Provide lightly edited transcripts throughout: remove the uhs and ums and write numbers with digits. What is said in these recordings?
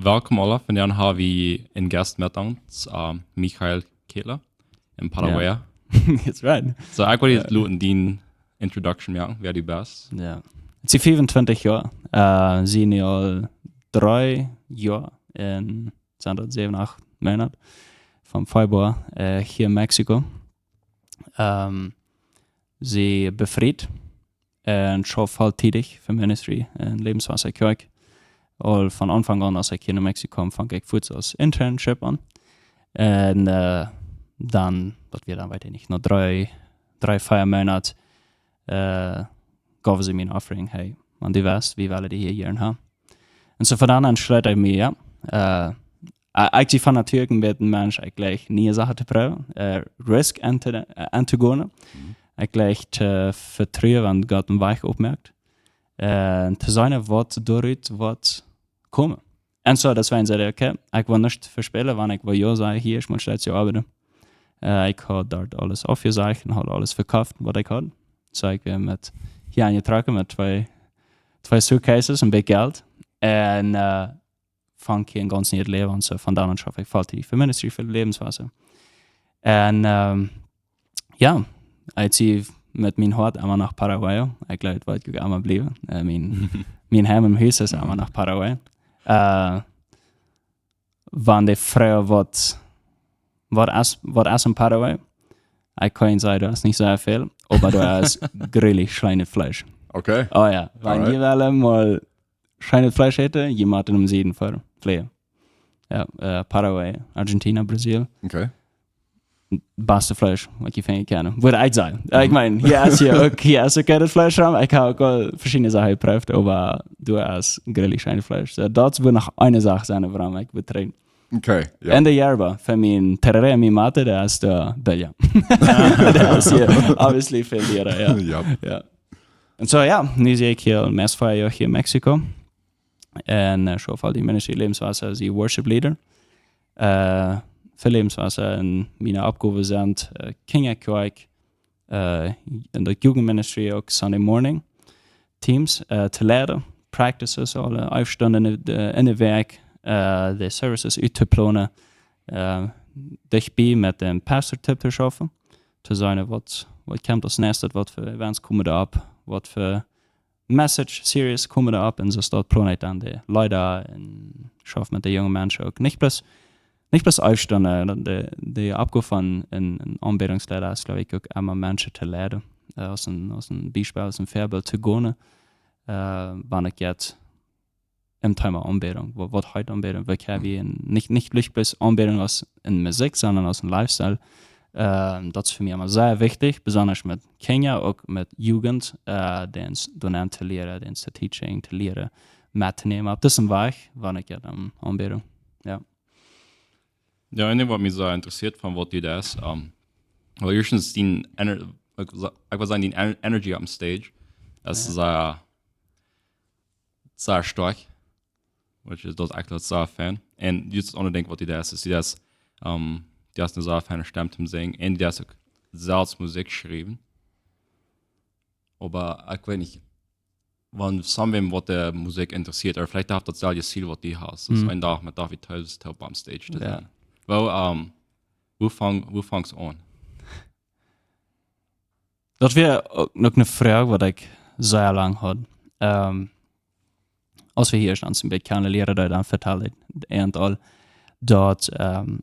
Welkom alle. Vandaag hebben we een gast met ons, Michael Kettler in Paraguay. Yeah. That's right. So, ik wil je laten die introduction maken, wer du bist. Ja. Het is 25 jaar. Zijn nu al 3 jaar in 7, 8 maanden van februari hier in Mexico. Ze bevrijd en schaf volltijdig voor ministry en levenswasserkerk. Al van Anfang an, als ik hier in Mexico kwam, fang ik voets als internship an. En dan, dat wir dan, weet ik niet, na 3-4 maanden gaven ze me een offering, hey, man, die wist, wie willen die hier hebben. En zo van dan entscheidt ik me, ja. Ik zie van natuurlijk met een mens eigenlijk niet zaken te proberen, risk aan te gaan. Ik leg te vertrouwen, want God een weg opmerkt. En te zijn wat dooruit wat komen. En zo, dat wij zeiden, oké, ik wil niet verspelen, want ik wil jou zeggen, hier, ik moet steeds jou arbeiden. Ik had daar alles afgezegd en had alles verkauft wat ik had. Zo ik weer met hier aangetrokken met twee suitcases, een beetje geld. En vang je een ganz nieuw leven. En zo van dan schaf ik valt voor ministry voor levenswasser. En ja, ik zie met mijn hart allemaal naar Paraguay. Ik geloof dat ik allemaal blijven. Mijn heim en huis is allemaal naar Paraguay. Wanneer de vrouw wat is in Paraguay? Ik kan zeggen, dat is niet zo veel. Maar dat is grillig Schweinefleisch. Okay. Oh ja, wanneer je wel mal Schweinefleisch eten, je moet hem zien voor vlees. Ja, Paraguay, Argentina, Brazil. Okay. Beste Fleisch, wat je van je kennen. Würde ik zeggen. Ik meine, hier is ook het Fleisch ram. Ik heb ook al verschillende Sachen geprüft, aber du hast grillig Schweinefleisch. Dat wird noch eine Sache sein, warum ich betreue. Okay. Ja. En de Yerba, voor mijn terreur en mijn mate, dat is de Belja. Dat is hier, obviously, veel leren, ja. Ja. En zo, ja, nu zie ik hier mes 5 jaar hier in Mexico. En schoof al die ministry levenswasser als die worship leader. Voor levenswasser en mijn opgave zijn kinderkerk, in de jugendministry ook Sunday morning teams te leren, practices, alle uitstonden in de werk, de services uit te plannen, dichtbij met een pastor te schaffen, te zijn wat komt als nästa, wat voor events komen erop, wat voor message series komen erop, en zo staat plannen dan de leider en schaffen met de jonge mensen ook. Niet plus uitstonden, de opgave van een aanbiedingsleider is, geloof ik, ook allemaal mensen te leiden, als een bijspel, als een voorbeeld te gaan, wanneer ik het im Thema Anbetung, was heute Anbetung, weil wir nicht bloß Anbetung aus in Musik, sondern aus dem Lifestyle. Das ist für mich immer sehr wichtig, besonders mit Kinder, auch mit Jugend, den zu lehren, den zu teaching, zu lehren, mitzunehmen. Das ist ein Weg, wann ich ja dann Anbetung. Ja. Ja, en wat mij zo interesseert van wat je dat is, wel eerstens die ik wil zeggen die energy op stage, dat is zeer sterk. Which is dat echt sehr fan. En just onderdenken wat die dat is die dat die is een sehr fijne stem te zingen en die is ook zelfs muziek schrijven. Maar ik weet niet, wanneer somwem wat de muziek interesseert, of vielleicht dat zelfde ziel wat die has. Dus een dag met David Thuis op am stage te zijn. Wel, hoe fangs aan? Dat weer ook nog een vraag wat ik zeer lang had. Als we hier staan, een beetje kunnen leren, dat dan vertellen en al dat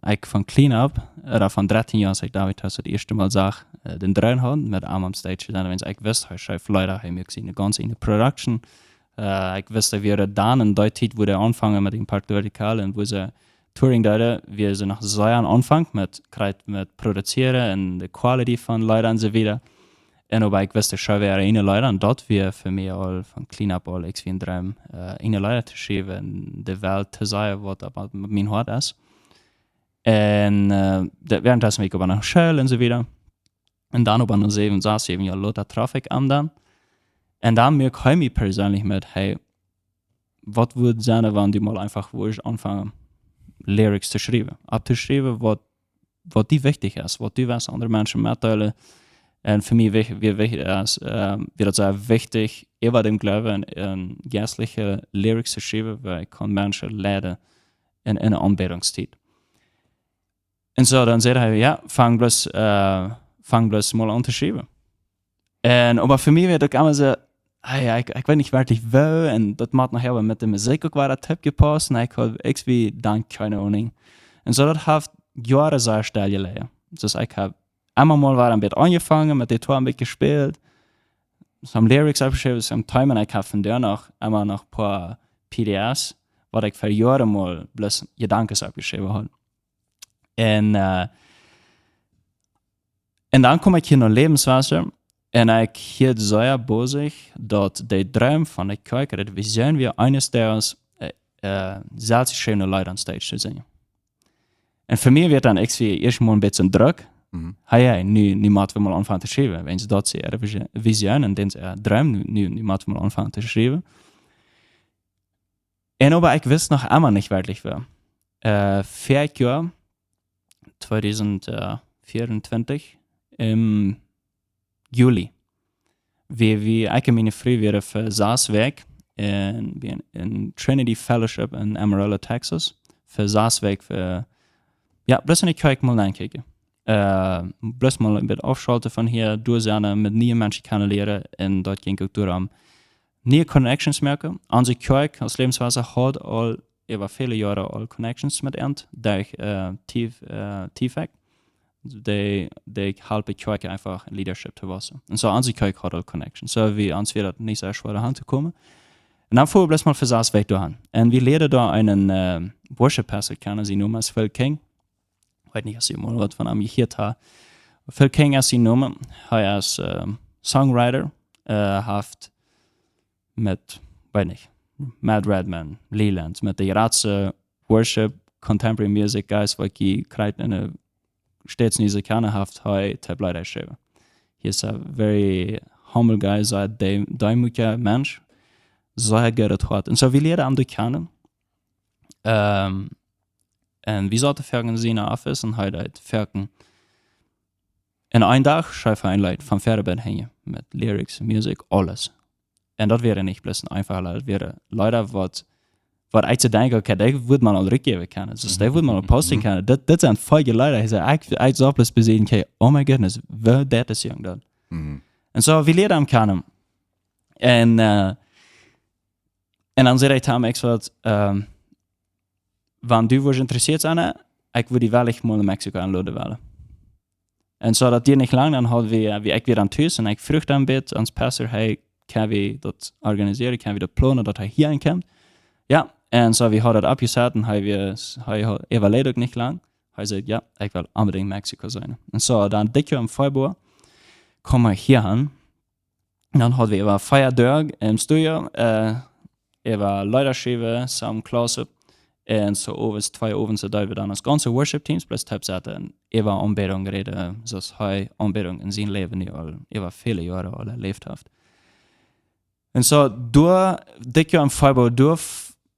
ik van clean-up, van 13 jaar, als ik David Thuis het eerste mal zag, den druin had, met Arm am stage, dan wens ik wist, hij schrijft leider, hij maakt zien, de ganze in de production. Ik wist dat we dan in die tijd, wo de aanvangen met een paar verticalen, en wo ze touring deden, we ze nog zeer aan aanvang met produceren en de quality van leider en zo wieder. En aber ik wist schon weer een leider, en dat we voor mij al van clean-up al ik een droom, een leider te schrijven en de wereld te zeggen wat met mijn hart is. En währenddessen ik aber nog schuil en zo wieder. En dan op een 7 jaar loter traffic aan dan. En dan merk ik mij persoonlijk met, hey, wat würde zijn wanneer die mal einfach wo ich anfangen, lyrics te schrijven. Ab te schrijven wat die wichtig is, wat die was andere mensen mitteilen. En voor mij wird das sehr wichtig, über dem Glauben geistliche Lyrics zu schreiben, weil ich kann Menschen leiden in einer Anbetungszeit. Und so, dann sagt er, ja, fang bloß mal an zu schreiben. Aber für mich wird das immer so, ich weiß nicht wirklich wo, und das macht nachher mit der Musik auch weiter Tipp gepasst, und ich habe irgendwie dann keine Ahnung. Und so, das hat Jahre sehr schnell gelegen. Also ich habe einmal mal ein bisschen angefangen, mit den Toren ein bisschen gespielt, some Lyrics abgeschrieben, some Time, und ich habe von der noch einmal noch ein paar PDFs, was ich für Jahre mal bloß Gedanken abgeschrieben habe. Und dann komme ich hier noch Lebenswasser, und ich hielt sehr bosig, dass der Traum von der Kirche, das Vision, wir eines Tages selbst schöne Leute an Stage zu singen. Und für mich wird dann irgendwie erstmal ein bisschen Druck. Nu moeten we mal anfangen te schrijven. Wens dat ze er visioen en den droom, nu moeten we mal anfangen te schrijven. En aber ich wist noch immer nicht wirklich wer. 4 Jahre, 2024, im Juli, wie ik en mijn vriend weer voor 6 weken in Trinity Fellowship in Amarillo, Texas. Voor 6 weken voor, ja, bloß in die Kirche mal reinkijken. Bloß mal ein bisschen aufschalten von hier, durchsehen, mit neuen Menschen kennenlernen, und dort ging ich durch neue Connections merken. Unsere Kirche als Lebenswasser hat über viele Jahre all Connections mit Ent, durch TFAC. Die helfen die Kirche einfach in Leadership zu wachsen. Und so unsere Kirche hat all Connections. So wie uns wird das nicht sehr schwer Hand zu kommen. Und dann fuhren wir bloß mal für das Weg durch. Und wir lernen da einen Worship-Pastor kennen, sie nennen Phil King. Ich weiß nicht, ob Sie mal was von ihm gehört haben. Phil King ist sein Name. Er ist Songwriter. Hat mit, weiß nicht, Matt Redman, Leland, mit der ganzen Worship, Contemporary Music Guys, was ich gerade in der stets nicht kennen habe, hat leider geschrieben. He is a very humble guy, so ein demütiger Mensch, sehr gut hat. Und so wir lernen ihn kennen. Und wie sollte Fergen sie in der Office und heute Fergen in einem Tag schreibe ein Lied vom Pferdebett hängen mit Lyrics, Musik, alles. Und das wäre nicht bloß ein einfacher Lied, das wäre leider was ich zu denken, okay, das würde man auch rückgeben können. Also, das würde man auch posten können. Das sind voll Leute, ich sage, ich soll bloß besehen, okay, oh my goodness, wer das ist jung dort. Und so, wir lernen kennen. Und dann sage ich Tom Exford, wenn du was interessiert sein, ich würde wirklich mal in Mexiko anladen wollen. Und so, dat die nicht lang, dann hat wie ich wieder an Tüß und ich früchte ein bisschen ans Pastor, hey, kann wir das organisieren, kann wir das planen, dass er hier einkommt. Ja, und so, wir haben das abgesagt und wir evaluiert nicht lang. Er sagt, ja, ich will unbedingt in Mexiko sein. Und so, dann dicker im Februar kommen wir hier an. Und dann haben wir über Feiertag im Studio, über Leiterschiebe, zusammen Klasse. Und so over 2 Oven so da wir dann das ganze Worship-Teams plus Tabseite über Anbetung reden, so dass Anbetung in seinem Leben über viele Jahre alle erlebt hat. Und so durch dicker im Februar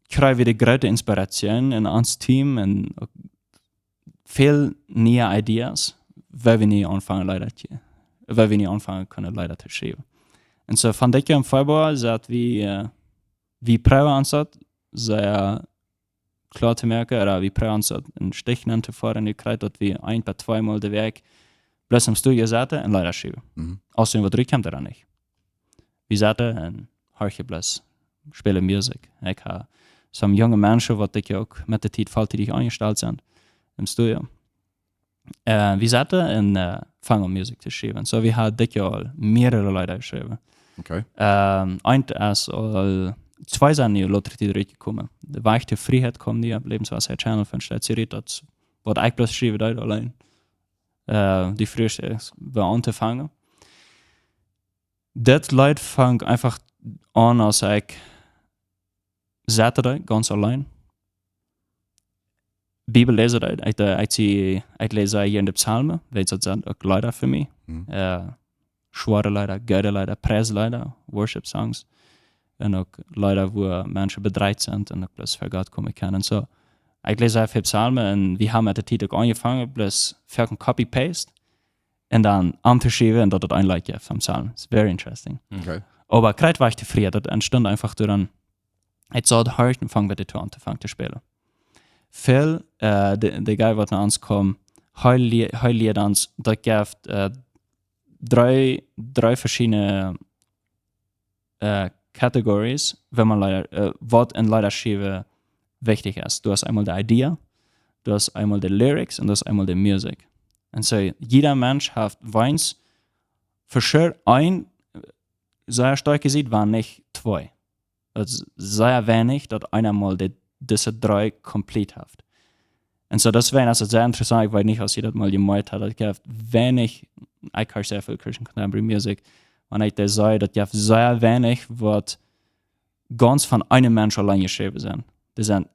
kriegen wir die große Inspiration in uns Team und viel neue Ideen, weil wir nicht anfangen können leider zu schreiben. Und so von dicker im Februar sagt wie Pröve ansat, sehr klar zu merken, oder wie prøver uns einen Stich zu fahren, ich kriege, dass wir 1 bis 2 Mal den Weg bloß im Studio saßen und leider schreiben. Außerdem, was zurückkommt, daran nicht. Wir saßen und hören bloß, spielen Musik. Ich habe so junge Menschen, die auch mit der Zeit vollzeitig eingestellt sind, im Studio. Wir saßen und fangen an Musik zu schreiben. So, wir haben auch mehrere Leute geschrieben. Okay. Ein ist 2 sind die Leute, die durchgekommen. Die weichte Freiheit kommen die ab Lebenswasser Channel von Stadtserie, das wird ich bloß schreiben, da allein. Die früheste war anzufangen. Das Leute fangen einfach an, als ich Saturday ganz allein. Bibel lese ich lese hier in den Psalmen, weil das sind auch Leute für mich. Schwere Leute, gute Leute, Preisleiter, Worship-Songs. Und auch Leute, wo Menschen bedreht sind und auch bloß für Gott kommen können. So, ich lese einfach Psalmen und wir haben mit der Titel angefangen, bloß für ein Copy-Paste und dann anzuschreiben und dort ein Like vom Psalm. It's very interesting. Okay. Aber gerade war ich zufrieden, das entstand einfach durch ich sah das Hört und fangen wir die Tour anzufangen zu spielen. viel, der Guy, was nach uns kommt, heiliert uns, das gibt drei verschiedene Categories, wenn man was in Leadership wichtig ist. Du hast einmal die Idee, du hast einmal die Lyrics und du hast einmal die Musik. Und so, jeder Mensch hat eins, für sure ein, sehr stark gesehen, waren nicht zwei. Es ist sehr wenig, dass einer mal diese drei komplett hat. Und so, das wäre also sehr interessant, weil nicht, als ich das mal gemeint habe, es gibt wenig, ich höre sehr viel Christian Contemporary Music, und ich sage, dass es sehr wenig, was ganz von einem Menschen allein geschrieben sind. Das sind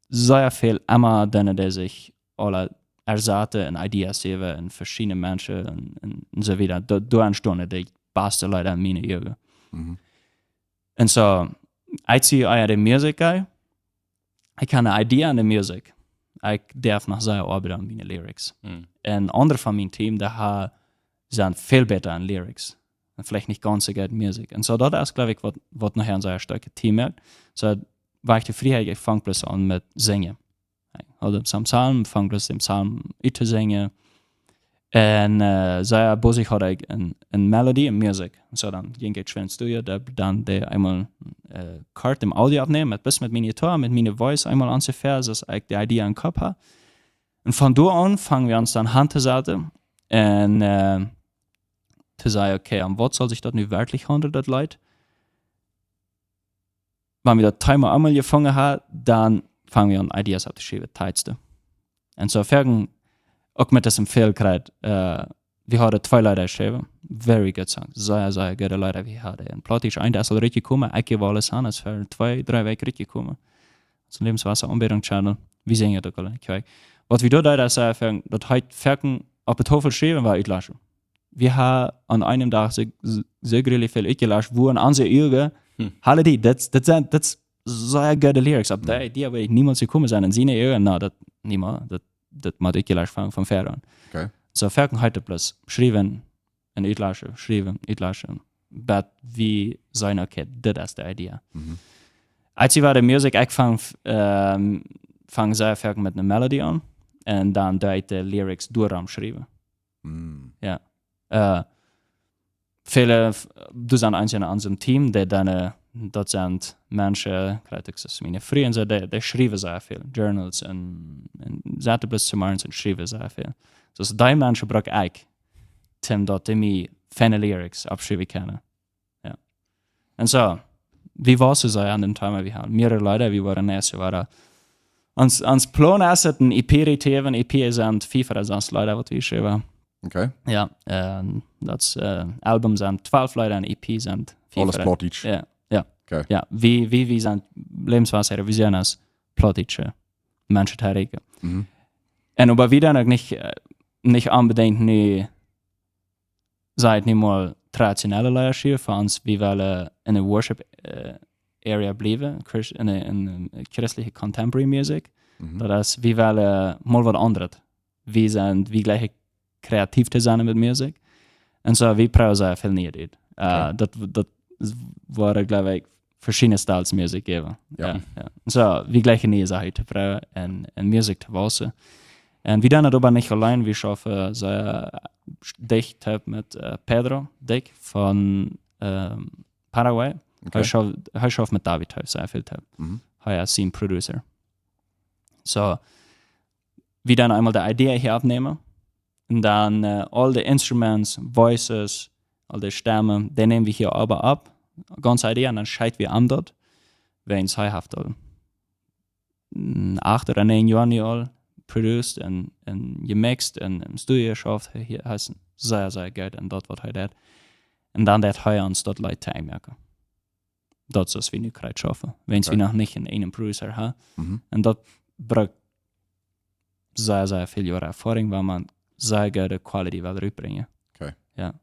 sehr viel immer denen, die sich alle ersatte und Ideen sehen in verschiedene Menschen und so weiter. Da entstehen die besten Leute in meinen Augen. Mhm. Und so, ich sehe die Musik, ich habe eine Idee an der Musik. Ich darf noch sehr arbeiten an meine Lyrics. Und andere von meinem Team, die sind viel besser an Lyrics. Und vielleicht nicht ganz so gut Musik. Und so, das ist, glaube ich, was nachher ein sehr starkes Team ist. So, war ich die Freiheit, ich fange bloß an mit Singen. Also am Psalm, fange bloß den Psalm zu singen. Und sehr bosig hatte ich eine Melodie und Musik. So, dann ging ich schön ins Studio, dann einmal Karte im Audio aufnehmen, mit meiner Gitarre, mit meiner Voice einmal anzufahren, dass ich die Idee im Kopf habe. Und von da an fangen wir uns dann Hand zu setzen und zu sagen, okay, an was soll sich das nun wirklich handeln, das Leid? Wenn wir das Timer einmal gefangen haben, dann fangen wir an, Ideas abzuschreiben, teilste. Und so fangen auch mit diesem Fehlkreis, wir haben 2 Leute geschrieben, very good songs, sehr, sehr gute Leute, wir haben. Und plötzlich ein, der ist richtig gekommen, ich gebe alles an, es für 2-3 Wochen richtig gekommen. Zum Lebenswasser-Anbetungschannel, wie singen das alle? Okay. Was wir da ist, dass heute fangen, auf der Tafel schreiben, war ich lassen. Wir haben an einem Tag so grillig viel gelassen, wo an unsere Augen, alle die, das sind sehr gute Lyrics, aber die Idee, aber ich niemals gekommen sein, und sie Augen, na, das niemals, das muss ich gelassen von Fern an. Okay. So, fangen heute bloß schreiben, und ich lasse, aber wie sagen, okay, das ist die Idee. Als ich war der Musik, ich fange sehr fangen mit einer Melodie an, und dann die Lyrics durchschreiben. Ja. Viele, du sind eins in unserem Team, die dann, das sind Menschen, das ist meine Freunde, die schreiben sehr viel, Journals und Seite bis zu morgens und schreiben sehr viel. Also die Menschen brauche ich, dass die mir viele Lyrics abschreiben können. Ja. Und so, wie war es so an dem Time, wir haben mehrere Leute, wir waren erst, ans Plan ist ein EP-Retiven, EP sind 5 oder 6 Leute, was wir schreiben. Okay. Ja, das Album sind 12 Leute und EP sind 4. Alles Plottage. Ja, ja. Okay. Ja, wie sind Lebenswasser, wir sehen als Plottage Menschen tätig. Und aber wieder nicht unbedingt nie seit nicht mal traditionelle Leadership für uns, wie wir in der Worship Area bleiben, in der christliche Contemporary Music. Das ist, wie wir mal was anderes. Wir sind wie gleich kreativ zu sein mit Musik. Und so, wir brauchen sehr viel nicht. Das war, glaube ich, verschiedene Styles Musik geben. Ja. So, wie gleich nie Sache zu brauchen und Musik zu wissen. Und wir dann aber nicht allein, wir schaffen sehr dicht mit Pedro Dick von Paraguay. Okay. Ich schaffe mit David sehr viel. Er ist sein Producer. So, wir dann einmal die Idee hier abnehmen. Und dann all die Instruments, Voices, all die Stimmen, die nehmen wir hier aber ab. Ganze Idee, und dann scheiden wir an dort. Wenn es haft 8 oder 9 Jahre produced und gemixt und im Studio geschafft, hier heißt sehr, sehr gut und dort, was er hat. Und dann hat er uns dort Leute einmerken. Das ist, was wir nicht gerade schaffen. Wenn wir noch nicht einen Producer haben. Und das braucht sehr, sehr viel Jahre Erfahrung, weil man sehr gute Quality rüberbringen. Okay. Ja.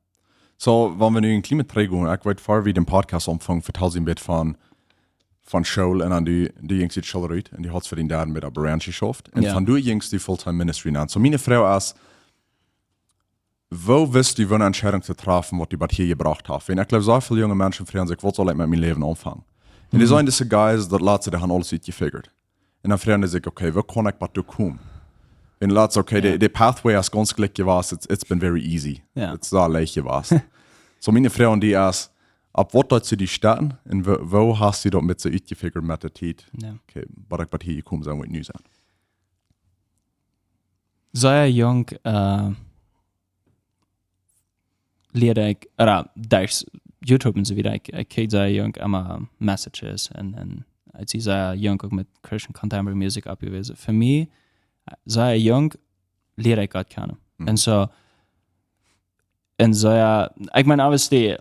So, wenn wir nu in Klimatprägung, ich weiß vor wie den Podcast umfangen, verteilt ein bisschen von School und dann die jüngste Schullerit und die hat es für den Daten mit der Branche geschafft. Und von du jüngst die Fulltime Ministry an. So, meine Frage ist, wo wirst du eine Entscheidung zu treffen, was du bei hier gebracht hast? Wenn ich glaube, so viele junge Menschen fragen sich, was soll ich mit meinem Leben anfangen? Und die sagen, diese Guys, das lassen sich alles gefigert. und dann fragen sich, okay, wo kann ich was kommen? Und laatst, okay, the pathway ist ganz gleich gewesen, it's been very easy. It's so leicht gewesen. So meine Frauen, die erst, ab wo dort zu die Städten und wo hast du dort mit so uitgefigert mit der Zeit? Okay, was ich hier gekommen sein, wird nie sein. Sehr jung, leerde ik, durch YouTube und so wieder, ich kriege sehr jung immer Messages und als ich sehr jung auch mit Christian Contemporary Music abgewesen. Für mich, sehr jung, leerde ich Gott kennen. Und so, ich meine, obviously,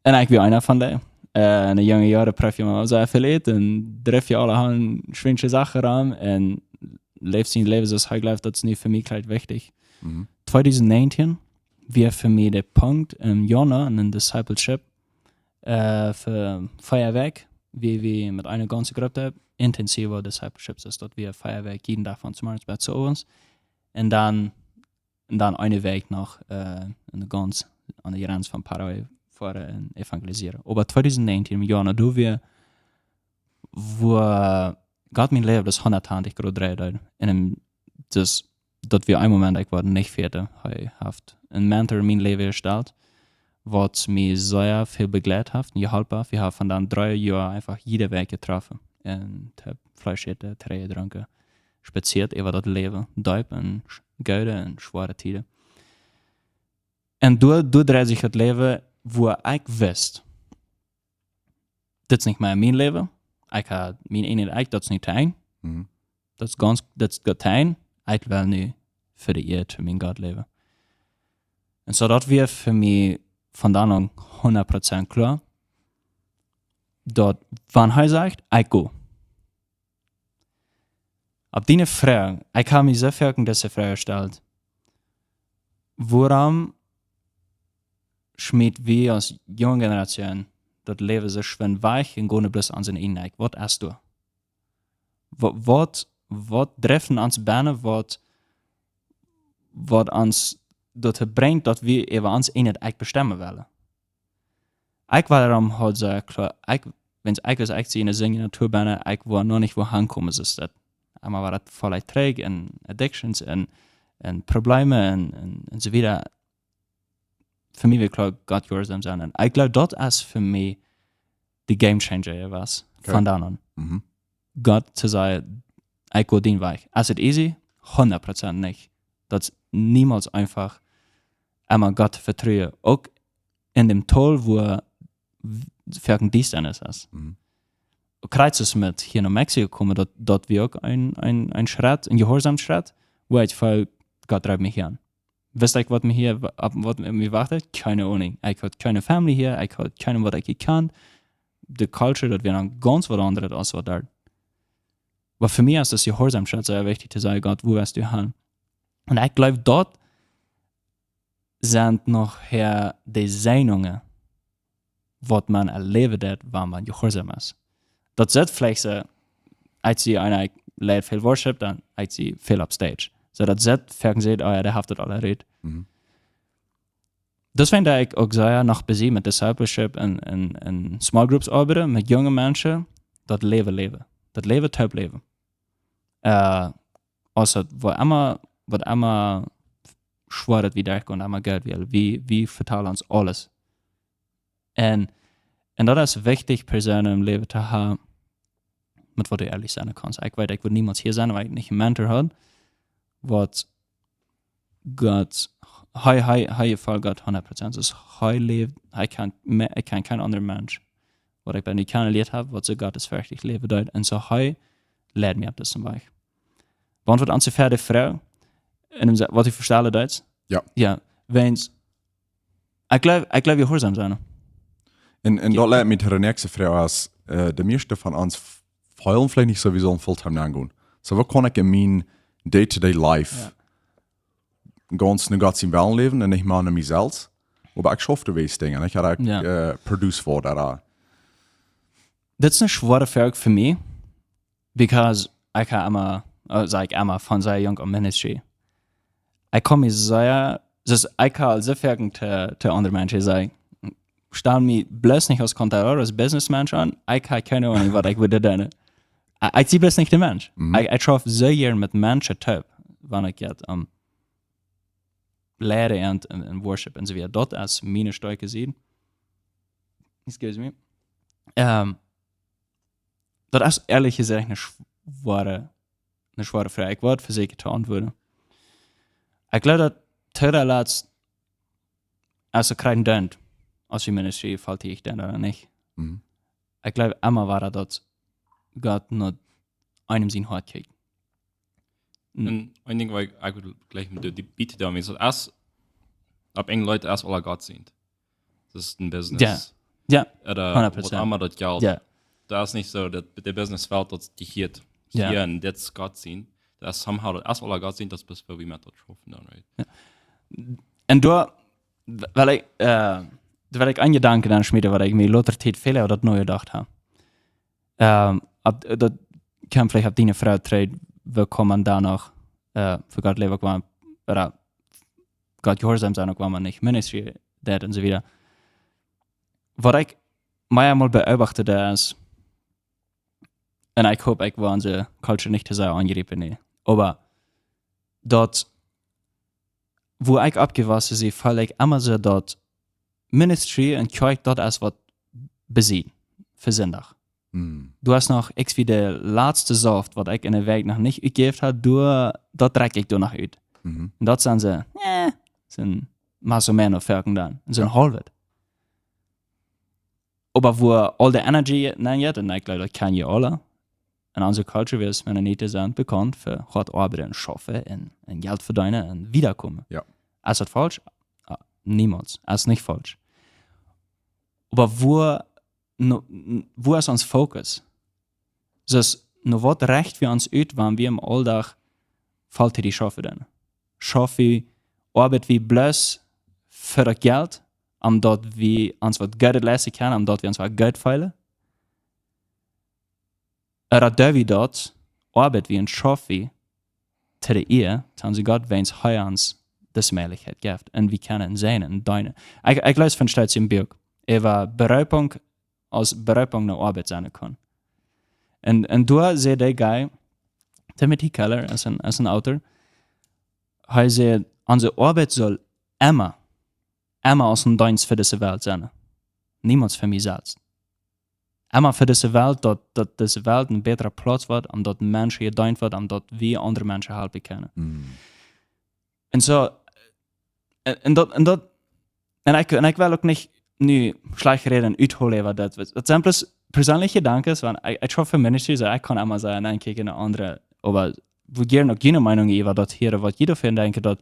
und ich bin einer von denen. In de jonge jaren proef je me zo veel en dref je allerhand schwindsche Sachen aan en leeft zijn leven zoals hij gelooft, dat is nu voor mij gleich wichtig. 2019 weer voor mij de punt im Januar in een discipleship für Feuerwerk, wie wir mit einer ganzen Gruppe intensiver Discipleships ist, dort wir Feuerwerk jeden Tag von morgens bis zu uns und dann eine Weg noch an der Grenze von Paraguay evangelisieren. Aber 2019 im Jahr, da wir, wo Gott mein Leben das 180 Grad dreht, dort wir einen Moment, ich war nicht fertig, haft ein Mentor in mein Leben gestellt, was mir sehr viel begleitet hat und geholfen. Wir haben von dann 3 Jahren einfach jede Weg getroffen und habe Fleisch gegessen, Tränen getrunken, spaziert über das Leben, Deib und Gaude und schwere Tide. Und du dreht sich das Leben, wo ich wist, das ist nicht mehr mein Leben. Ich habe mein eigenes, das ist nicht ein. Das ist Gott ein. Ich will nicht für die Erde, für mein Gott leben. Und so, das wird für mich von dann an 100% klar, dort, wann er sagt, ich gehe. Ab diese Frage, ich habe mich sehr viel diese Frage gestellt, warum schmied wir als junge Generation das Leben so schön weich und gar nicht bloß an seine Inhalt. Was hast du? Was treffen uns Beine, was uns dort bringt, dass wir über uns Inhalt bestimmen wollen? Ich war darum halt sehr klar, wenn ich in der Singe Natur bin, ich war noch nicht wo hinkommen ist. Einmal war das voll träge und Addictions und Probleme und so weiter. Für mich wird klar, Gott gehorsam sein. Und ich glaube, dort ist für mich die Game Changer was von dann an. Gott zu sagen, ich gehe den Weg. Ist es easy? 100% nicht. Das ist niemals einfach einmal Gott vertrauen. Auch in dem Tal, wo für ein Dienst ist. Kreuz es mit hier nach Mexiko kommen, dort wir auch ein Schritt, ein Gehorsamschritt, wo ich voll, Gott treibt mich an. Wisst ihr, was mir wartet? Keine Ahnung. Ich habe keine Family hier, ich habe keine, was ich kann. Die Culture, das wäre dann ganz was anderes als was dort. Aber für mich ist das Gehorsamschritt sehr wichtig zu sagen, Gott, wo wirst du hin? Und ich glaube, dort sind noch her die Segnungen, was man erlebt hat, wenn man gehorsam ist. Das ist vielleicht so, als sie einer leidt viel Worship, dann als sie viel upstage. So dat zet vergen oh ja, der haft het alle reed. Das finde ich auch sehr noch busy mit Discipleship en Small Groups arbeiten, mit jungen Menschen, dat leven. Dat leven top leven. Also, wat immer schweret wie derk und immer Geld will, wie vertalen uns alles. Und das ist wichtig, Personen im Leben zu haben, mit was du ehrlich sein kannst. Ich weiß, ich würde niemals hier sein, weil ich nicht einen Mentor habe. Was Gott, Fall Gott 100%. Das lebt, ich kann kein anderer Mensch, was ich bei mir kennengelernt habe, was so Gottes wirklich Leben bedeutet. Und so lehrt mir ab das zum Beispiel. Want wat aan ze verder vrouw, en wat ik verstelde Duits? Ja, wens, ik geloof je gehoorzaam zijn. En dat leidt me ter nächste Frage als, de meeste van ons feilen vielleicht nicht sowieso ein Fulltime angehen. So, wo kann ich in mein Day-to-Day Life ganz eine Gott im Wellen leben und nicht mal an mich selbst? Aber ich schaffe die Dinge. Ich habe produce vor da. Das ist eine schwere Frage für mich, because ich habe immer von sehr jung am Ministry. Ich komme sehr, ich kann sehr viel zu anderen Menschen sagen, stell mich bloß nicht als Konteror, als Businessmensch an, ich habe keine Ahnung, was ich würde tun. ich sehe bloß nicht den Mensch. Ich schaffe sehr gerne mit Menschen typ, wenn ich jetzt Lehre und Worship und so weiter. Dort als meine Stärke sehen. Excuse me. Das ist ehrlich gesagt eine schwere Frage. Ich wollte für sie getan wurde. Ich glaube, dass Töder laatst also kein Dent als die Ministry fällt ich dann oder nicht. Ich glaube, immer war das Gott nur einem sein Hart kriegt. Und ein Ding, weil ich würde gleich mit der Bitte damit so erst ab eng Leute erst aller Gott sind. Das ist ein Business. Ja. Oder 100%. immer das Geld. Ja. Da ist nicht so, dass der Businesswelt, dass die hier und jetzt Gott sind. Das ist somehow das erst aller Gott sind, das bist wie man das schaffen dann, right? Ja. Und da, weil ich einen Gedanken dann schmiede, weil ich mir lauter Zeit Fehler oder das neu gedacht habe. Das kann vielleicht auf deine Frau treten, wir kommen danach für Gott leben, oder Gott gehorsam sein, wenn man nicht Ministry hat und so weiter. Was ich mir einmal beobachtet ist, und ich hoffe, ich war unsere Culture nicht sehr angegriffen, aber dort, wo ich abgewachsen bin, fall ich immer so dort Ministry und Kirche dort als was besehen, für Sonntag. Du hast noch x wie der letzte Saft, was ich in der Weg noch nicht gegeben habe, dort dreck ich noch aus. Und dort sind sie, sind mal so mehr noch Ferken dann, so ein halbes. Aber wo all die Energy nennt, und ich glaube, das kann ja alle, in unserer Culture, wie es meine Nähte sind, bekannt für hart arbeiten und schaffen und Geld verdienen und wiederkommen. Ja. Ist das falsch? Niemals. Ist nicht falsch. Aber wo ist unser Fokus? Das nur was recht für uns ut, wenn wir im Alltag fällt die schaffen dann. Schaffe Arbeit wie bloß für das Geld, dort wir uns was Geld leisten können, dort wir uns was Geld feilen. Oder da wir dort Arbeit wie ein Schaffe zu der Ehe, dann sie Gott, wenn es heuer uns das Möglichkeit gibt. Und wir können sehen und deine. Ich lese von Stolz im Buch. Berufung als Berufung nach Arbeit sein kann. Und du siehst der Guy, Timothy Keller, als ein Autor, er sagt, unsere Arbeit soll immer aus dem Dienst für diese Welt sein. Niemals für mich selbst. Immer für diese Welt, dass diese Welt ein besserer Platz wird, und dort Menschen gedient wird, und dort wir andere Menschen helfen können. Und so, und ich will auch nicht nu schlecht reden, uitholen über das. Das sind bloß persönliche Gedanken, wenn ich hoffe, Ministry, so ich kann immer sagen, nein, gegen eine andere, aber wo gerne noch keine Meinung über das hier, was jeder für denke, dass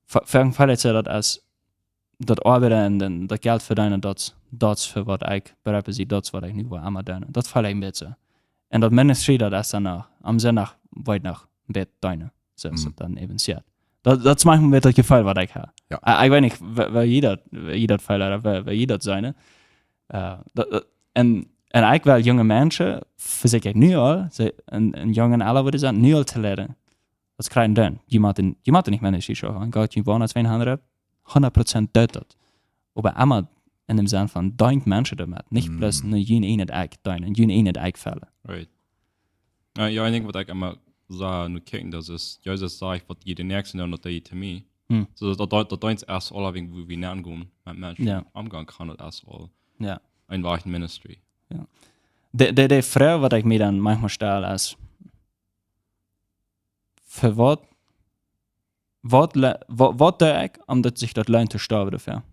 für einen Fall jetzt das als dat arbeiden en dat geld verdienen, dat voor wat ik bereipen zie, dat is wat ik nu wil aan doen. Dat valt een beetje. En dat ministry, dat is dan nog, am zondag, weit nog een beetje duinen. Zo is het dan even ziet. Dat is manchmal met het geval wat ik heb. Ja. Ik weet niet, waar je dat feilen, waar je dat zijn. En ik wil jonge mensen, verzek ik nu al, een jongen alle worden zijn, nu al te leren. Dat is klein doen. Je moet niet ministry show. En gaat je wonen als 200 100% deut dat. Aber immer in dem Sinn von deint Menschen damit, nicht bloß nur jene eine Eik dein und jene eine Eik fällen. Right. Ja, ich denke, was ich immer sage, nur kicken, das ist, ja, das sage ich, was jede nächste noch der zu mir. So, da deint erst all, wo wir nähern gehen, mit Menschen umgehen kann, das erst all. Ja. Ein wahren Ministry. Ja. Die Frage, was ich mir dann manchmal stelle, ist, für was tue ich, dass sich das lohnt zu sterben dafür?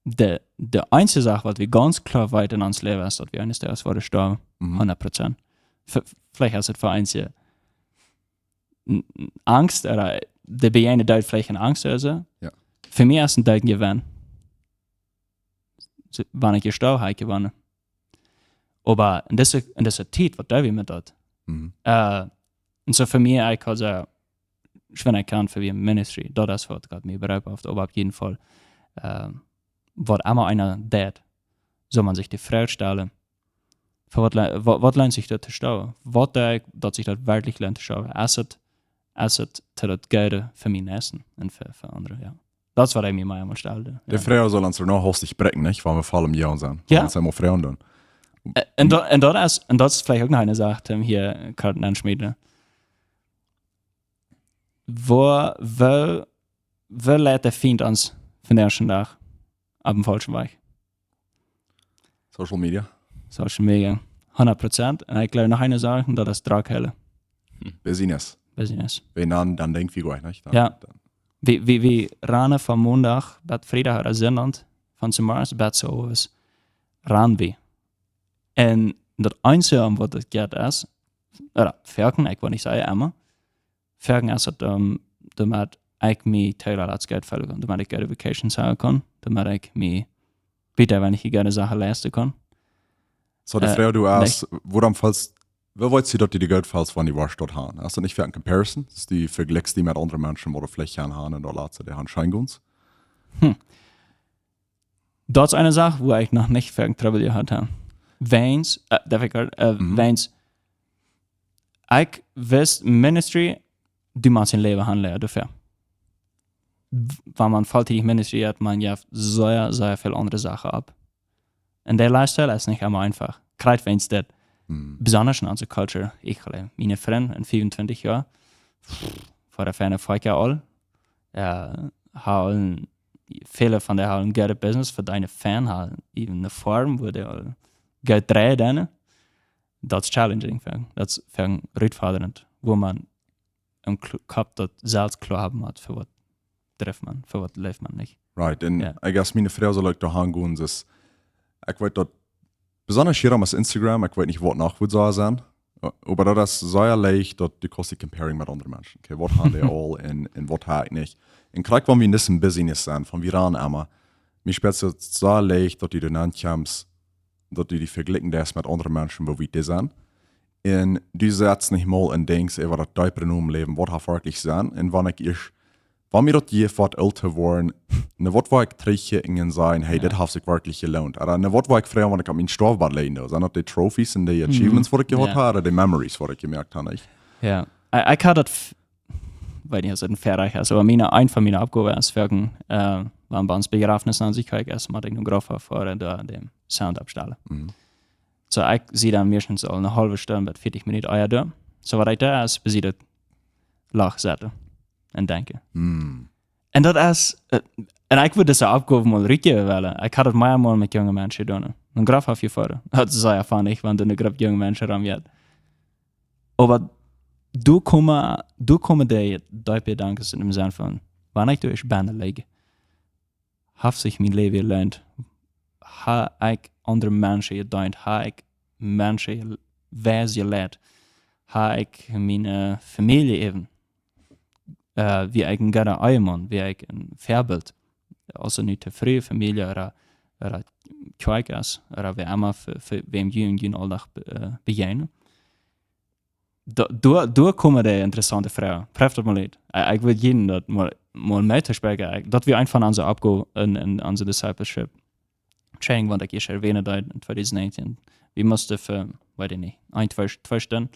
Die einzige Sache, was wir ganz klar weit in uns leben, ist, dass wir eines Tages werden sterben. 100%. Vielleicht ist es für einzige Angst, oder der Beine deut vielleicht eine Angst oder so. Ja. Für mich ist es ein Deut gewesen. Wenn ich gestorben habe, gewonnen. Aber in dieser Zeit, was tue ich mit dort? Und so für mich, ich kann sagen, wenn ich kann, für wie Ministry, das ist, was Gott mir bereit hat, aber auf jeden Fall, was immer einer tut, soll man sich die Frage stellen, für was lernt sich das zu stellen? Was tue ich, dass sich das wirklich lernt zu stellen? Ist es zu das Geld für mich Nächsten und für andere, ja. Das ist, was ich mir einmal stelle. Die Frage soll uns noch hostig brechen, nicht? Weil wir vor allem Jahr sind. Ja. Das sind wir Frauen dann. Und das ist vielleicht auch noch eine Sache, hier Karten anschmieden. Wo lädt der Feind uns von der ersten Tag auf dem falschen Weg? Social Media. 100%. Und ich glaube noch eine Sache, und das ist Draghelle. Business. Wenn dann denkt wie gut, nicht? Ja. Wie Rane von Montag, bei Freitag oder Sonntag, von zum Mars, bei so was ran wie. Und das Einzige, was das geht, ist, oder Ferken, ich will nicht sagen immer, Ferken ist, damit ich mich Teile als Geld verlieren kann, damit ich gerne Vacations haben kann, damit ich mich bitte, wenn ich gerne Sachen leisten kann. So, die Frau, du hast, woran fällst, wer wollt sie dort die Geld fällst, wenn die was dort haben? Hast du nicht für ein Comparison? Das ist die vergleichst die mit anderen Menschen, wo du vielleicht haben und da lässt du die Hand Scheinguns? Das ist eine Sache, wo ich noch nicht für ein Travel gehabt habe. Weins, ich weiß, Ministry, du machst ein Leben handeln dafür. Wenn man volltätig Ministry hat, man ja sehr, sehr viele andere Sachen ab. Und der Lifestyle ist nicht immer einfach. Gerade wenn es das besonders in unserer Culture, ich glaube, meine Freunde in 24 Jahren, vor der Ferne folgt ja all, haben viele von der haben gute Business für deine Fan, haben eben eine Form, wo die Geld drehen. Das ist challenging, das ist herausfordernd, wo man im Kopf das selbst klar haben hat, für was trifft man, für was lebt man nicht. Right, und I guess meine Frau soll da hingehen, dass ich weiß dort, besonders hier am Instagram, ich weiß nicht, was nach soll sein, aber das ist sehr leicht, dort die kostet comparing mit anderen Menschen. Okay, was haben die all und was habe ich nicht. Und gerade wenn wir nicht im Business sind, von wir an immer, mir spielt es sehr leicht, dass die dann ankommst, dass die vergleichen das mit anderen Menschen, wo wir das sind. Und du setzt nicht mal und denkst, was das Deutsche Leben, was hat wirklich sein. Und wenn wir dort je fort älter worden, ne wat war ich teruggegaan sein, hey, dit heeft zich wirklich gelohnt. Oder ne wat war ich früher, wenn ich an meinen Strafbad lehnte, sind das die Trophies und die Achievements, die ich gehabt habe, oder die Memories, die ich gemerkt habe. Ja, ich hatte das, weil ich es ein Verreich ist, aber ein von meinen Abgaben ist, waren bei uns Begrafnissen an sich, ich erstmal den Graffer vor dem Sound abstellen. So, ich sehe dann meistens eine halbe Stunde, bis 40 Minuten Eier da. So, was ich da ist, bis ich das Lach setze und denke. Und das ist, und ich würde das Abgabe mal rückgeben wollen. Ich hatte das mehrmals mit jungen Menschen getan. Und Graf auf jeden das ist ja fand ich, wenn du eine Gruppe junge Menschen ranwirst. Aber du kommst dir Gedanken in dem Sinne von, wenn ich durch Bände lege, habe ich mein Leben gelernt, habe ich andere Menschen gedacht, habe ich Menschen wijs geleerd, habe ich meine Familie eben, wie ich ein guter Ehemann, wie ich ein Vorbild, also nicht eine frühe Familie oder Kijk ist, oder wie immer für wem jungen alldag begegnen. Door komen die interessante Fragen. Prüft das mal nicht. Ich würde jeden das mal meitersprechen. Das wir einfach an unser Abgo in unser Discipleship Training, was ich erwähne in 2019. Wir mussten für, weiß ich nicht, 2 Stunden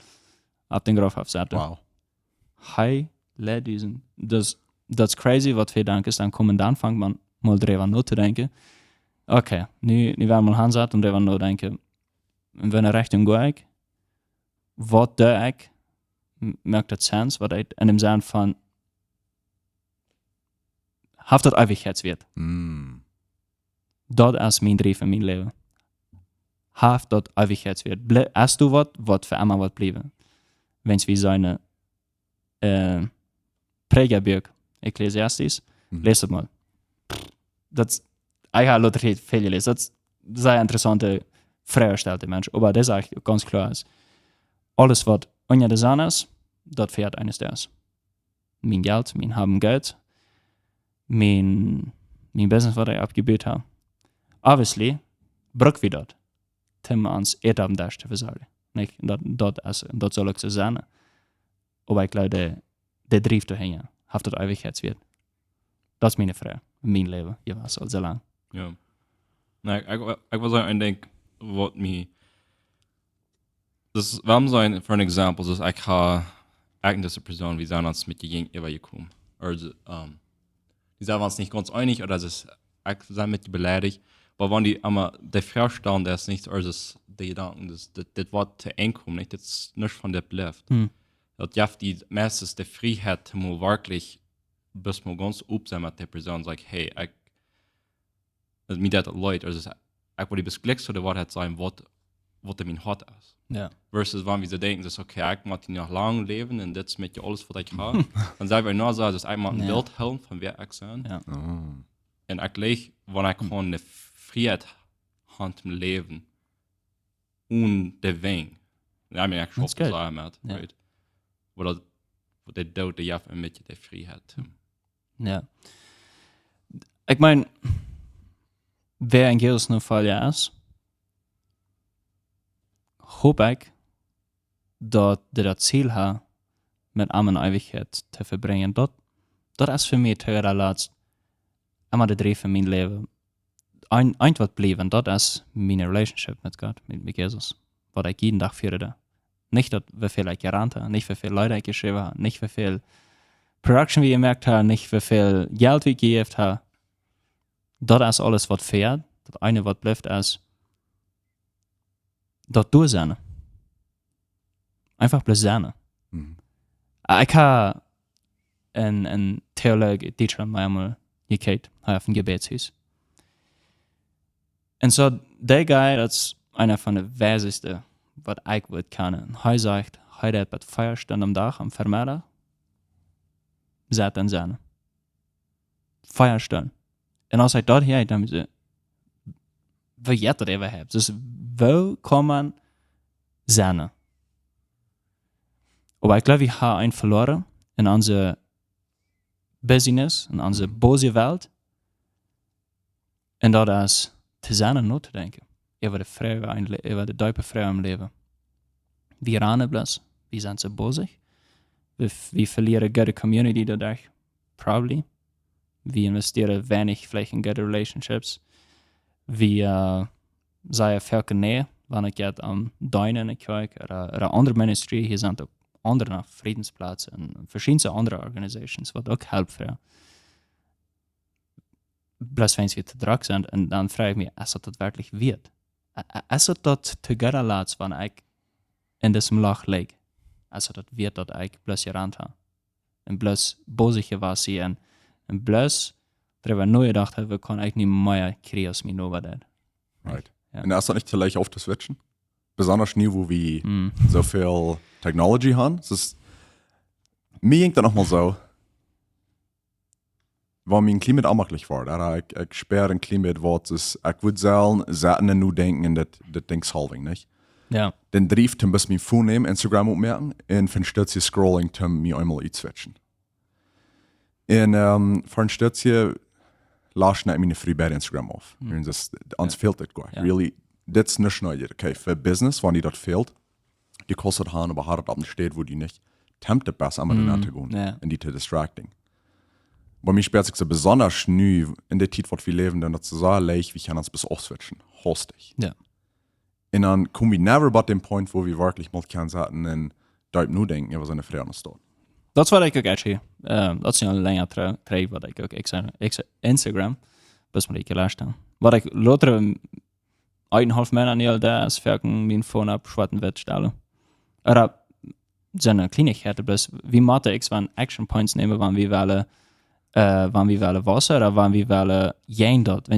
auf den Graf aufsetzen. Wow. Hey, diesen. Das ist crazy, was wir denken. Dann kommen dann fängt man mal drüber nachzudenken. Okay, nu werden wir hinsetzen und drüber nachdenken. In welche Richtung gehe ich? Was doe ich? Merkt das Sinn, was ich in dem Sinne von haft das Ewigkeitswert. Das ist mein Dreh für mein Leben. Haft das Ewigkeitswert. Hast du was für immer was bleiben? Wenn es wie seine Prägerbuch, Ekklesiastes, lest das mal. Ich habe Lotterie viel gelesen. Das ist eine sehr interessante Frage stellt der Mensch. Aber das ist eigentlich ganz klar ist. Alles, was unter der Sonne ist, das fährt eines Tages. Mein Geld, mein Haben Geld, mein Business, was ich abgebaut habe. Obviously, brauchen wir das, um uns Etappen zu versorgen. Das soll auch so sein. Aber ich glaube, der Drive dahin, hat das Ewigkeitswert. Das ist meine Frage. Mein Leben, ja, was soll so lang. Ja. Nee, ik was aan denk wat me. Dus waarom zijn voor een example, dus ik ga eigenlijk deze persoon, wie zijn ons met je ging overgekomen. Die zijn ons niet ganz einig, oder das ich zijn met je beleidigt. aber wenn die einmal der Verstand, der ist nicht als die Gedanken, das Wort zu einkommen, nicht, das ist nicht von der bleibt. Das jaft die meistens der Freiheit, wo wirklich bis man ganz oben mit der Person sagt, hey, also mir das Leute, also ich wollte bis Glücks oder Wahrheit sein, was mein Hart ist. Ja. Versus wenn wir so denken, das ist okay, ich möchte noch lang leben und das mit alles, was ich habe. Dann sagen wir nur so, dass ich mal ein Bild haben, von wer ich bin. Ja. Und ich gleich, wenn ich eine Freiheit habe im Leben und der Wing. Ja, ich meine, ich schaffe das auch mit, right? Wo der Tod, der mit der Freiheit. Ja. Ich meine, wer in gewissen Fall ja ist, hoop ik dat dat Ziel ha met aan mijn eeuwigheid te verbrengen. Dat is voor mij tegen laatst allemaal de drie van mijn leven. Eind wat blijven, dat is mijn relationship met God, met Jezus. Wat ik jeden dag vierde. Niet dat we veel ik gerannt hebben, niet veel Leute ik geschreven heb, niet veel production wie gemerkt heb, niet veel geld wie gegeven heb. Dat is alles wat fährt. Dat eine wat blijft is dat doorzenden. Einfach bloß sein. Ich habe einen Theologe, Dieter, einmal gekriegt, auf ein Gebetshaus. Und so, der Guy, das ist einer von den weisesten, was ich würde kennen. Er sagt, heute hat 4 Stunden am Tag, am Vermieter, seid dann sein. 4 Stunden. Und als ich dort hier, dann habe ich wie geht das überhaupt? Dus wo kann man sein? Aber ich glaube, wir haben einen verloren in unser Business, in unsere böse Welt. Und das ist zu sein und zu denken. Über die diepe Frau im Leben. Wir rennen bloß, wir sind so bosig. Wir verlieren gute Community dadurch, probably. Wir investieren wenig vielleicht in gute Relationships. Wir zijn veel näher, wenn ich jetzt am Duinen kijk, oder andere Ministry, hier sind auch andere Friedensplätze und verschiedene andere Organisations, was auch helfen. Bloß wenn wir zu Druck sind, und dann frage ich mich, ist das wirklich wird? Ist das together laats, wenn ich in diesem Loch liege? Ist das wird, dass ich bloß gerannt habe? Und bloß bosig war sie, und bloß darüber nur gedacht habe, wir können eigentlich nicht mehr kriegen als mir nur das. Right. Ja. Und ist das nicht zu leicht auf zu switchen? Besonders nie, wo wir so viel Technology haben. Es ist, mir ging dann nochmal so, weil mein Klima anmachlich war. Ich sperre ein Klima, was ist, ich würde sagen, selten nur denken, das Ding solving, nicht? Ja. Den Drief, zum bis mein Phone nehmen, Instagram ummerken, und von Stütze Scrolling, zum mir einmal switchen. Und von Stütze lassen ich meine früh bei Instagram auf. Und das, uns fehlt das gut. Really, das ist nicht neu. Okay, für Business, wenn die das fehlt, die kostet haben, aber hart ab steht, wo die nicht tempted besser einmal den zu gehen, und die zu distracting. Bei mir spielt sich so besonders neu in der Zeit, wo wir leben, denn das ist so leicht, wie ich kann uns bis aufswitchen. Hostig. Ja. Und dann kommen wir never bei dem Punkt, wo wir wirklich mal kennen sollten und da nur denken, ja, was eine Frau ist dort. Dat is wat ik ook echt dat is een langer trek wat ik ook Instagram, best wel een keer luisteren. Wat ik later 1,5 maanden aan heel daar is werken mijn phone op zwarte wet stellen. Er zijn kleinigheden, dus wie moeten ik van action points nemen, wanneer we willen wassen, of wanneer we willen jij dat.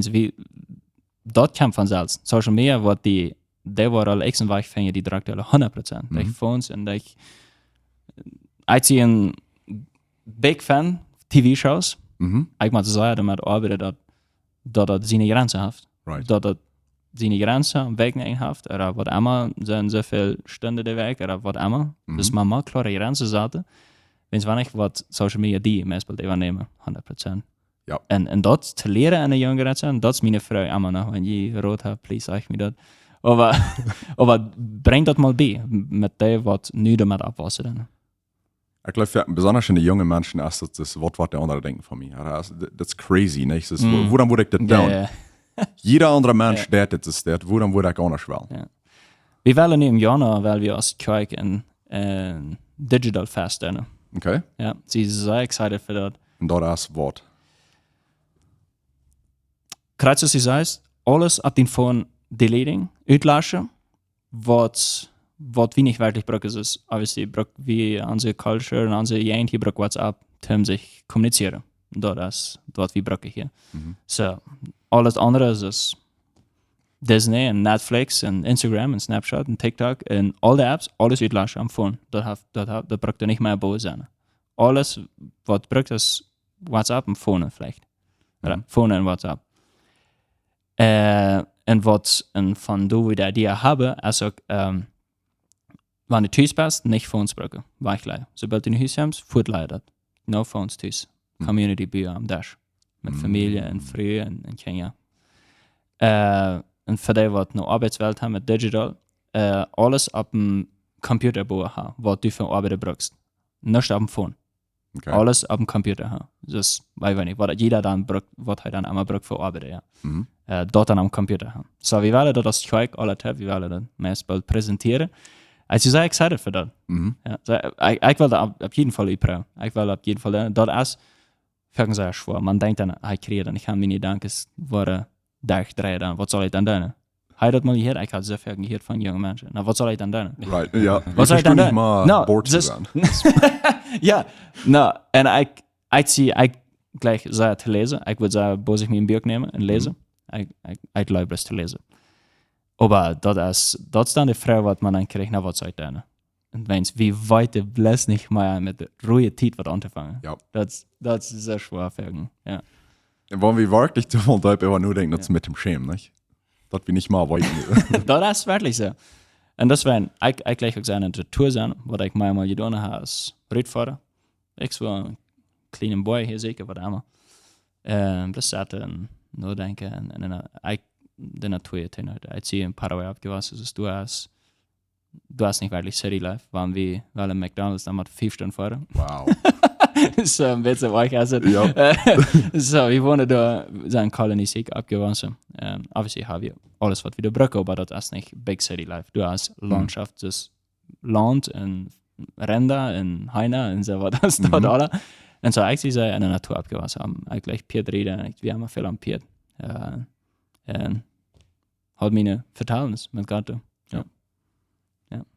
Dat kan vanzelf. Social media wordt die worden al x en weg van je die direct 100%. Die phones en die ik zie een big fan TV-shows. Ik moet zeggen dat arbeiden dat zijn grenzen heeft. Right. Dat zijn grenzen wegen heeft. Er wat immer zijn zoveel stunden de week. Er wat immer. Dus man mag klare grenzen zetten. Wens wanneer wat social media die meestal nemen. 100%. Ja. En dat te leren aan de jongeren zijn, dat is mijn vrouw immer nog. Wenn je rood hebt, please zeg me dat. Aber breng dat mal bij. Met die wat nu damit abwassen dan. Ich glaube, besonders in den jungen Menschen ist das Wort, was der andere denken von mir. Das ist crazy, nicht? Das wo dann würde ich das down? Ja. Jeder andere Mensch, der das, wo dann würde ich auch noch schwellen. Ja. Wir wollen im Januar, weil wir als Kirche ein Digital Fest haben. Okay. Ja, sie sind sehr excited für das. Und dort ist Wort. Kreuz, sie heißt, alles ab den Phone deleting, uitlassen, wat wie nicht wirklich braucht, ist obviously braucht wie unsere Culture und unsere Jugend hier braucht WhatsApp, um sich kommunizieren. Dort wie brauche ich hier. So, alles andere ist Disney und Netflix und Instagram und Snapchat und TikTok und all die Apps, alles uitlassen am Phone. Das braucht nicht mehr böse sein. Alles, was braucht, ist WhatsApp und Phone vielleicht. Oder Phone und WhatsApp. Und was von du wie die Idee habe, also, wenn du thuis bist, nicht Phones brauchen. Weich gleich. Sobald du ein Haus hast, fuhrt leider. No Phones thuis. Community Bücher am Dash. Mit Familie und Frühe und Kinder. Und für die, was noch Arbeitswelt haben mit Digital, alles auf dem Computer haben, was du für Arbeit brauchst. Nicht auf dem Phone. Okay. Alles auf dem Computer haben. Das weiß ich nicht, was jeder dann braucht, was er dann einmal braucht für Arbeit, ja. Dort dann am Computer haben. So, wir werden das Zeug alle Tag, wir werden das meist bald präsentieren. Ich bin sehr excited für das. Ja, so, ich will das auf jeden Fall üben. Ich will auf jeden Fall, das ist, fängt sehr schwer. Man denkt dann, ich kriege dann, ich habe meine Gedanken, waren dann, was soll ich dann tun? Hij dat mal gehört, ich habe sehr viel gehört von jungen Menschen. Na, was soll ich dann tun? Right, ja. Was soll ich dann tun? No, ja, no, und ich ziehe gleich sehr zu lesen. Ich würde sagen, muss ich mir ein Buch nehmen und lesen. Ich glaube, es zu lesen. Aber das ist dann die Frage, was man dann kriegt, na, was soll ich tun? Und wenn es wie weit bläst nicht mehr mit der ruhigen Zeit was anzufangen. Ja. Das ist sehr schwer für ihn, ja. Wenn wir wirklich zu viel Deutsch über nur denken, das mit dem Schämen, nicht? Das bin ich mal weit. Das ist wirklich so. Und das wäre, ich gleich auch sagen, eine Tour sein, was ich mal getan habe als Radfahrer. Ich war ein kleiner Boy hier sicher, was immer. Das satte und nur denken, und ich den Natur ich ziehe in Paraguay abgewachsen, also du hast nicht wirklich City Life, waren wir in McDonald's dann mal 5 Stunden fahren. Wow. So ein bisschen weich also. Ja. So, wir wohnen da, sind Colony Sieg abgewachsen. Obviously haben wir alles, was wir brauchen, aber das ist nicht Big City Life. Du hast Landschaft, das Land und Ränder und Heine und so was, das dort alle. Und so eigentlich sind wir in der Natur abgewachsen. Eigentlich Piet reden, wir haben viel am Piet. Halt meine Vertalens mit Gato. Ja,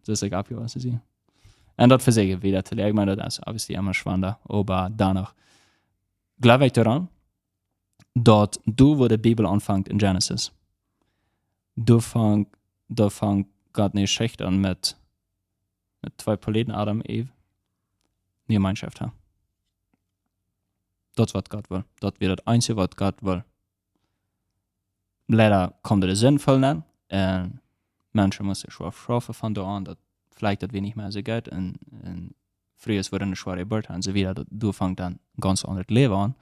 das ist abgewachsen sie. Und das versehe ich wieder zu lernen. Ich meine, das ist obviously immer schwander. Aber danach glaube ich daran, dass du, wo die Bibel anfängt in Genesis, da fängt Gott eine Geschichte an mit 2 Planeten, Adam und Eve, eine Gemeinschaft haben. Das, was Gott will. Das wird das Einzige, was Gott will. Leider kommt der sinnvoll an. Menschen müssen schwer schaffen von da an, dass vielleicht das wenig mehr so geht. Und früher wurde eine schwere Geburt und so wieder. Du fängst dann ein ganz anderes Leben an.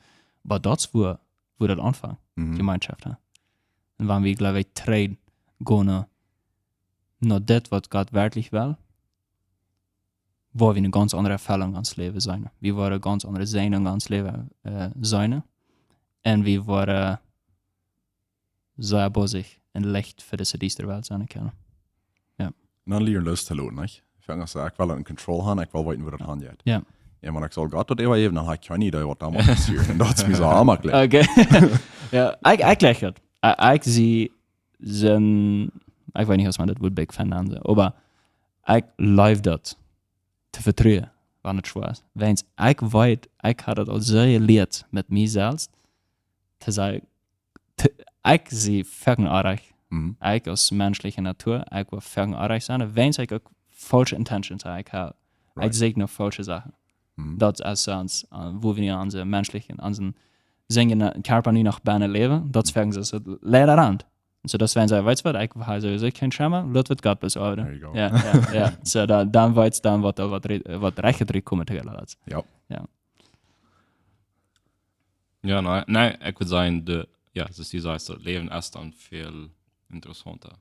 Aber das wo das anfängt, Gemeinschaft. Und wenn wir, glaube ich, trade gehen nach das, was Gott wirklich will, wo wir eine ganz andere Erfahrung ans Leben sein. Wir wollen ganz andere Sehnen ans Leben sein. Und wir wollen sehr bosig und Licht für diese Welt sein können. Ja. Und dann lernen los zu lassen, nicht? Ich fange an, ich will einen Control haben, ich will wissen, wo das handelt. Ja. Ja, man sagt, Gott, das war eben, dann habe ich keine Idee, was da passiert. Und das ist mir so arm erklärt. Okay. Ja, ich gleich das. Ich sehe, ich weiß nicht, was man das wohl Big Fan nennen soll, aber ich live das zu vertrauen, wenn es schwer ist. Wenn ich weiß, ich habe das auch sehr gelernt mit mir selbst, zu sagen, ich sehe völlig artig. Ich als menschliche Natur, ich will völlig artig sein, wenn ich auch falsche Intentions habe. Ich sehe noch falsche Sachen. Das ist uns, wo wir unsere menschlichen, unseren singen Körper nicht nach Beine leben, das fängt so leider an. So, das wenn sie weiß, was ich also kein Schema, das wird Gott bis heute. Ja. So, dann weiß dann, was recht drin kommt. Ja. Ja, nein, ich würde sagen, das ist die Sache, das Leben ist dann viel interessanter.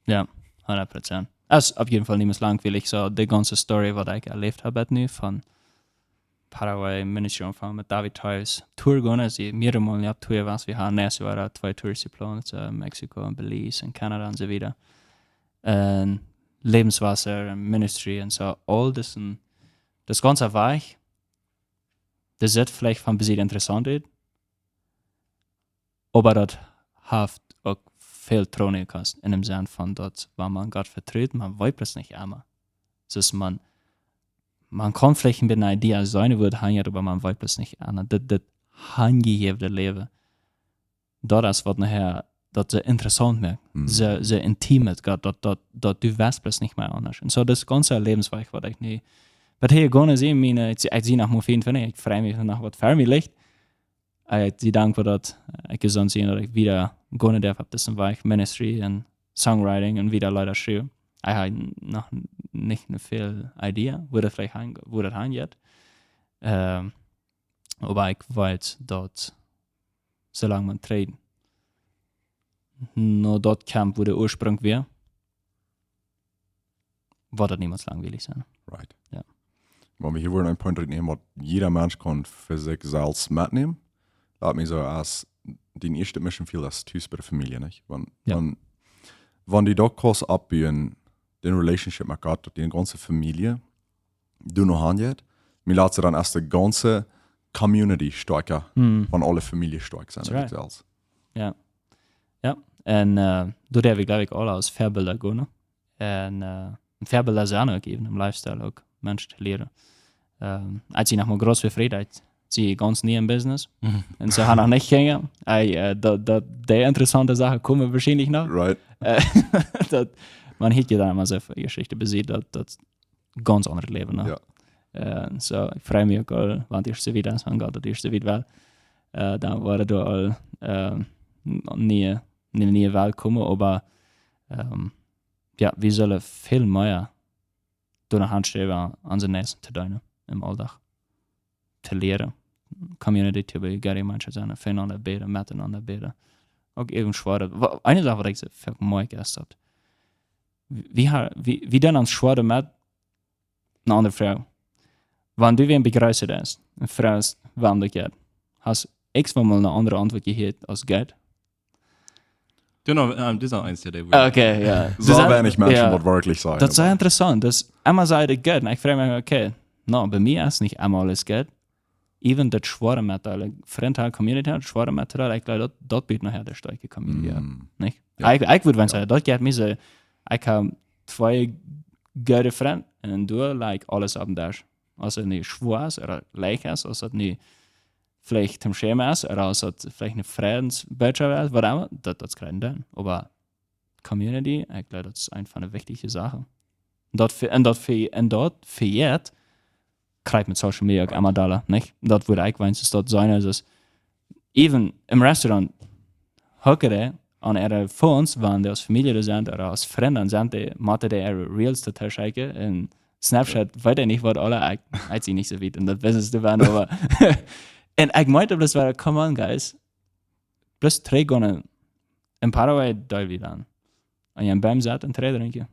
Ja, 100%. Es ist auf jeden Fall nicht mehr langweilig, so die ganze Story, was ich erlebt habe, von Paraguay, Ministry anfangen mit David Toys, Tour gehen, also mehrere Mal ja Tour was wir haben, nächstes Jahr 2 Tours geplant, Mexiko und Belize und Kanada und so weiter. Und Lebenswasser, Ministry und so, all das ganze Weich, das wird vielleicht von bisschen interessant, aber das hat auch viel Trone kannst, in dem Sinn von dort, wenn man Gott vertritt, man weiß es nicht immer. Das ist man kann vielleicht mit einer Idee sein, wird hängen, aber man weiß es nicht immer. Das hängegegebene Leben, das wird nachher dat sehr interessant merkt, sehr intim mit Gott, dat du weißt es nicht mehr anders. Und so das ganze Lebensweise, was ich nicht, was hier gar nicht sehen, ich sehe nach Morphin von ich freue mich nach was für mich liegt. Ich bin dankbar, dass ich gesund sehe, dass ich wieder gehen darf auf diesem Weg, Ministry und Songwriting und wieder Leute schreiben. Ich habe noch nicht eine viel Idee, wo das vielleicht hingeht. Aber ich weiß, dass solange man treten, nur dort kam, wo der Ursprung wäre, wird das niemals langweilig sein. Right. Ja. Wenn wir hier wollen einen Punkt nehmen, was jeder Mensch kann für sich selbst mitnehmen, laat mich so als die erste Mission viel das Tüß bei der Familie, nicht? Wenn die dort Kurs abbauen, den Relationship mit Gott, die ganze Familie, du noch handelt, mir lässt sie dann erst die ganze Community stärker, von alle Familie stark sein. Right. Ja. Ja. Und du darfst, glaube ich, alle als Vorbilder gehen. Und Vorbilder sind auch geben, im Lifestyle auch, Menschen zu lernen. Als ich noch mal groß befriedigt, sie ganz nie im Business. Und sie haben noch nicht gegangen. Die interessante Sache kommen wahrscheinlich noch. Right. Man hat ja dann immer so eine Geschichte besieht, das ganz andere Leben. Ne? Ja. So, ich freue mich auch, wenn die erste wieder an Gott, die erste wieder dann war da all nie Welt kommen, aber ja, wir sollen viel mehr durch eine Hand stehen, an den Nächsten zu tun, im Alltag zu lernen. Community zu begehen, manche sind füreinander beten, miteinander beten. Auch eben schwer. Eine Sache, die ich für mich gestern habe, wie dann ans Schwere mit eine andere Frau. Wenn du wen begrüßt hast, eine Frau ist, wann du geht, hast du mal eine andere Antwort gehört als geht? Das ist eins der Okay, ja. So wenig Menschen, was wirklich sagen. Das ist sehr interessant. Das einmal sagt es geht, und ich frage mich, okay, bei mir ist nicht einmal alles geht. Even das schwere Material, Freunde, Community, das schwere Material, ich glaube, das bietet nachher der starke Community. Nicht? Ja. Ich würde sagen, das geht mir so, ich habe 2 gute Freunde und du like alles ab und durch. Also nicht schwer ist oder leicht ist, also nicht vielleicht zum Schema ist oder also vielleicht eine Friedensbürger ist, whatever, das kann dann. Aber Community, ich glaube, das ist einfach eine wichtige Sache. Und dort für jetzt, kriegt mit Social Media auch immer Dollar, nicht? Das würde ich wenigstens dort sein, also even im Restaurant, hocken an ihre Phones, wenn die als Familie sind oder als Freunde sind, die machen die ihre Reels zu schicken und Snapchat, weiß ich nicht, was alle, ich sehe nicht so weit in das Business zu werden, aber und ich meinte, das war, come on, guys, bloß trägen in Paraguay da wieder an. Und ich beim Satt und trinken.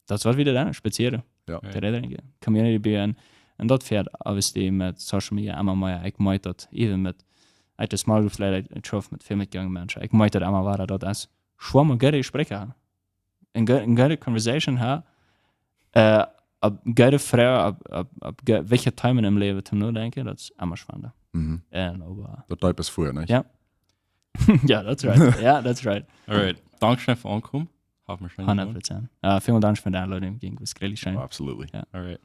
Das war wieder dann, spazieren. Ja. Trinken. Community bauen. Und das fährt obviously mit Social Media immer mehr. Ich meinte das, even mit, ich das mal vielleicht getroffen mit viel mitgegangen Menschen. Ich meinte das immer weiter, dort als schwamm und gute Gespräche haben. Eine gute Conversation haben. Ab gute Frau, ab welche Themen im Leben zum Nachdenken, das ist immer spannend. Das bleibt es früher, nicht? Ja. Ja, that's right. Ja, that's right. Alright. Dankeschön für Ankommen. Haben wir schon 100%. Vielen Dank für die Einladung. Ging was grillig schön. Absolutely. Ja. Alright.